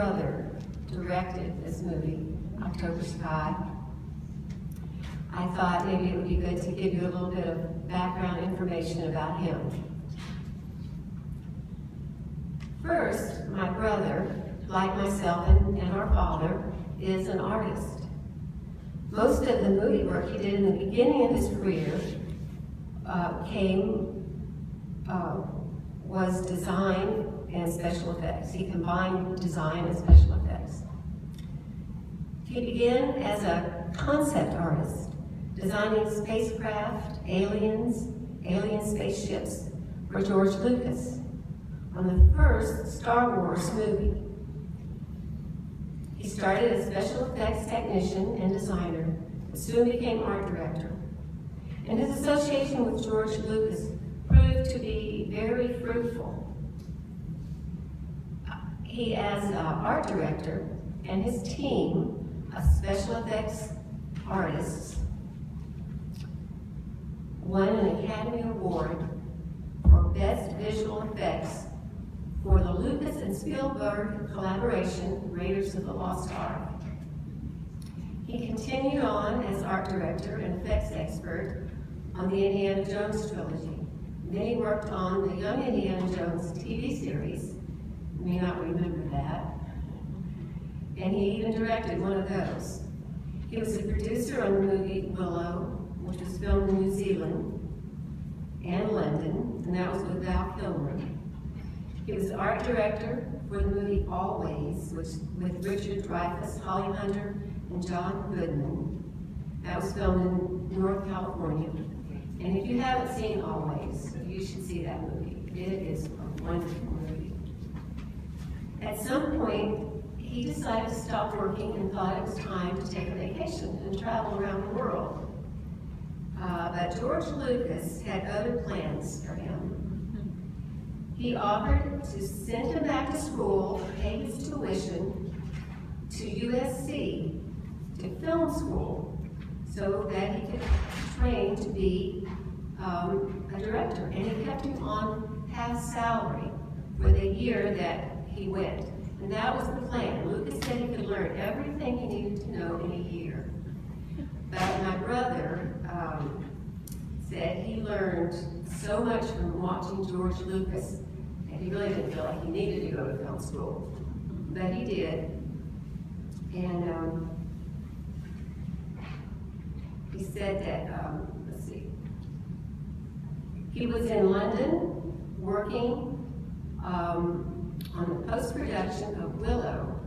brother directed this movie, October Sky, I thought maybe it would be good to give you a little bit of background information about him. First, my brother, like myself and our father, is an artist. Most of the movie work he did in the beginning of his career was design and special effects. He combined design and special effects. He began as a concept artist, designing spacecraft, aliens, alien spaceships for George Lucas on the first Star Wars movie. He started as special effects technician and designer, but soon became art director. And his association with George Lucas proved to be very fruitful. He, as art director, and his team of special effects artists won an Academy Award for Best Visual Effects for the Lucas and Spielberg collaboration, Raiders of the Lost Ark. He continued on as art director and effects expert on the Indiana Jones trilogy. Then he worked on the Young Indiana Jones TV series. You may not remember that. And he even directed one of those. He was a producer on the movie Willow, which was filmed in New Zealand and London, and that was with Val Kilmer. He was art director for the movie Always, which with Richard Dreyfuss, Holly Hunter, and John Goodman. That was filmed in North California. And if you haven't seen Always, you should see that movie. It is a wonderful movie. At some point, he decided to stop working and thought it was time to take a vacation and travel around the world. But George Lucas had other plans for him. He offered to send him back to school, pay his tuition to USC, to film school, so that he could train to be a director. And he kept him on half salary for the year that he went. And that was the plan. Lucas said he could learn everything he needed to know in a year. But my brother said he learned so much from watching George Lucas that he really didn't feel like he needed to go to film school. But he did. And he said that, let's see, he was in London working on the post-production of Willow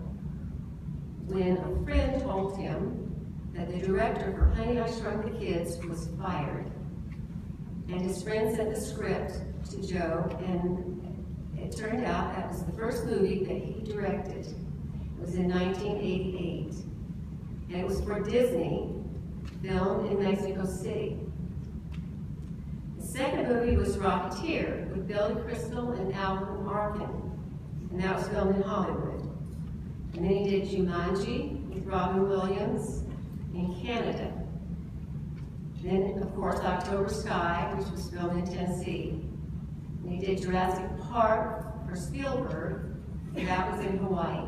when a friend told him that the director for Honey, I Shrunk the Kids was fired. And his friend sent the script to Joe, and it turned out that was the first movie that he directed. It was in 1988. And it was for Disney, filmed in Mexico City. The second movie was Rocketeer with Billy Crystal and Alan Arkin. And that was filmed in Hollywood. And then he did Jumanji with Robin Williams in Canada. Then, of course, October Sky, which was filmed in Tennessee. And he did Jurassic Park for Spielberg, and that was in Hawaii.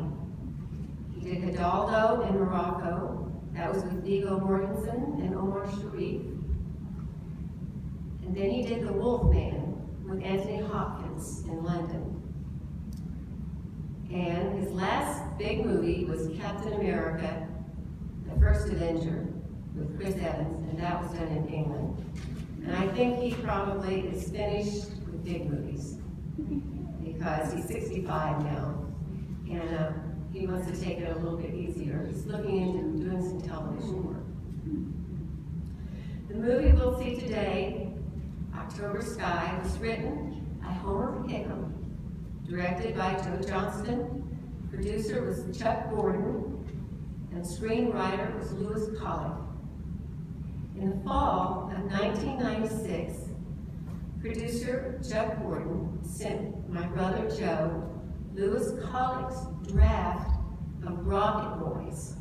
He did Hidalgo in Morocco. That was with Viggo Mortensen and Omar Sharif. And then he did The Wolfman with Anthony Hopkins in London. And his last big movie was Captain America, the First Avenger, with Chris Evans, and that was done in England. And I think he probably is finished with big movies because he's 65 now, and he wants to take it a little bit easier. He's looking into doing some television work. The movie we'll see today, October Sky, was written by Homer Hickam, directed by Joe Johnston, producer was Chuck Gordon, and screenwriter was Lewis Collick. In the fall of 1996, producer Chuck Gordon sent my brother Joe Lewis Collick's draft of Rocket Boys.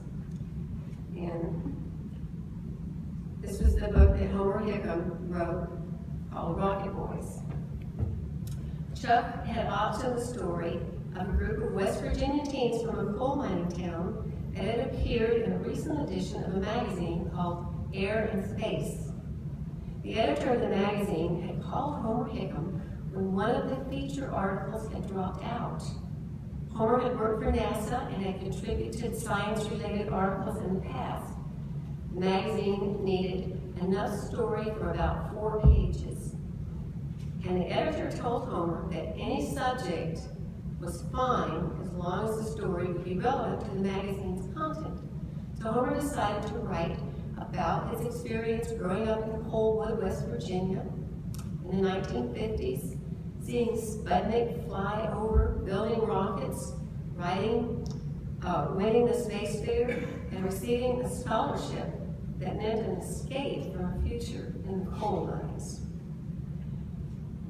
And this was the book that Homer Hickam wrote called Rocket Boys. Chuck had optioned the story of a group of West Virginia teens from a coal mining town that had appeared in a recent edition of a magazine called Air and Space. The editor of the magazine had called Homer Hickam when one of the feature articles had dropped out. Homer had worked for NASA and had contributed science-related articles in the past. The magazine needed enough story for about 4 pages. And the editor told Homer that any subject was fine as long as the story would be relevant to the magazine's content. So Homer decided to write about his experience growing up in Coalwood, West Virginia in the 1950s, seeing Sputnik fly over, building rockets, winning the space fair, and receiving a scholarship that meant an escape from a future in the coal mines.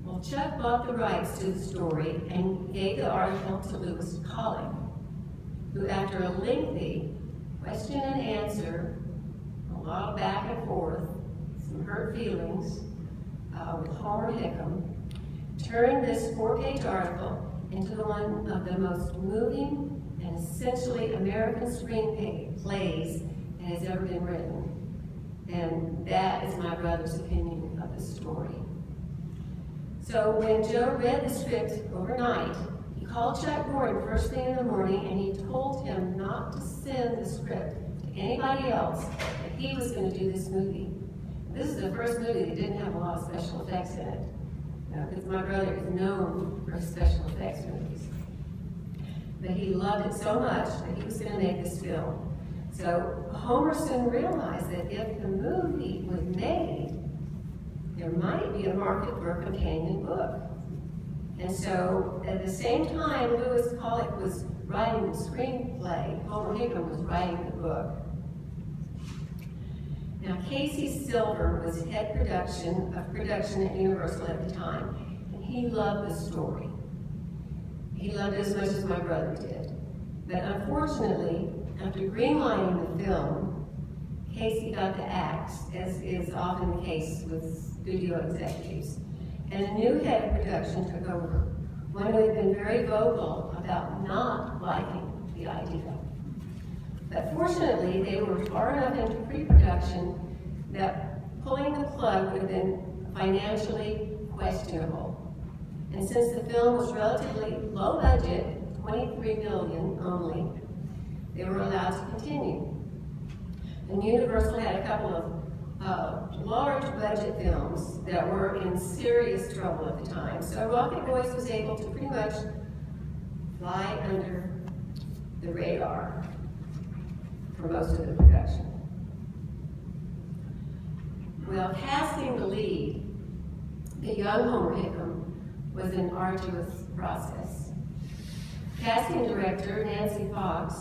Well, Chuck bought the rights to the story and gave the article to Lewis Collick, who, after a lengthy question and answer, a lot of back and forth, some hurt feelings with Homer Hickam, turned this 4-page article into one of the most moving and essentially American screenplays that has ever been written. And that is my brother's opinion of the story. So when Joe read the script overnight, he called Chuck Gordon first thing in the morning and he told him not to send the script to anybody else, that he was going to do this movie. This is the first movie that didn't have a lot of special effects in it, because my brother is known for his special effects movies. But he loved it so much that he was going to make this film. So Homer soon realized that if the movie was made, there might be a market for a companion book. And so at the same time Lewis Collick was writing the screenplay, Homer Hickam was writing the book. Now Casey Silver was head of production at Universal at the time, and he loved the story. He loved it as much as my brother did. But unfortunately, after greenlighting the film, Casey got the axe, as is often the case with studio executives, and a new head of production took over, one who had been very vocal about not liking the idea. But fortunately, they were far enough into pre-production that pulling the plug would have been financially questionable. And since the film was relatively low budget, $23 million only, they were allowed to continue. And Universal had a couple of large budget films that were in serious trouble at the time. So Rocket Boys was able to pretty much fly under the radar for most of the production. Well, casting the lead, the young Homer Hickam, was an arduous process. Casting director Nancy Fox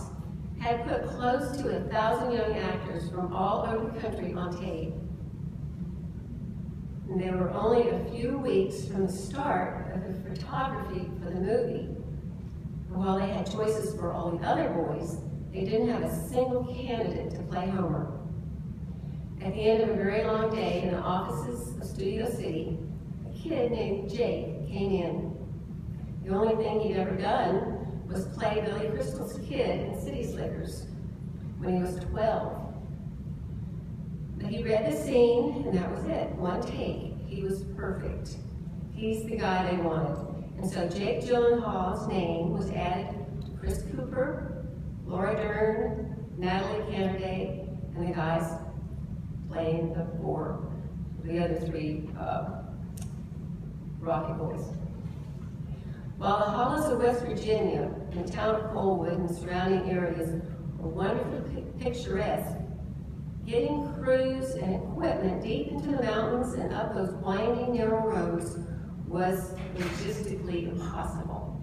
had put close to 1,000 young actors from all over the country on tape. And they were only a few weeks from the start of the photography for the movie. And while they had choices for all the other boys, they didn't have a single candidate to play Homer. At the end of a very long day in the offices of Studio City, a kid named Jake came in. The only thing he'd ever done was play Billy Crystal's kid in City Slickers when he was 12. But he read the scene, and that was it, one take. He was perfect. He's the guy they wanted. And so Jake Gyllenhaal's name was added to Chris Cooper, Laura Dern, Natalie Canterday, and the guys playing the other 3 Rocket Boys. While the hollows of West Virginia and the town of Coalwood and the surrounding areas were wonderfully picturesque, getting crews and equipment deep into the mountains and up those winding, narrow roads was logistically impossible.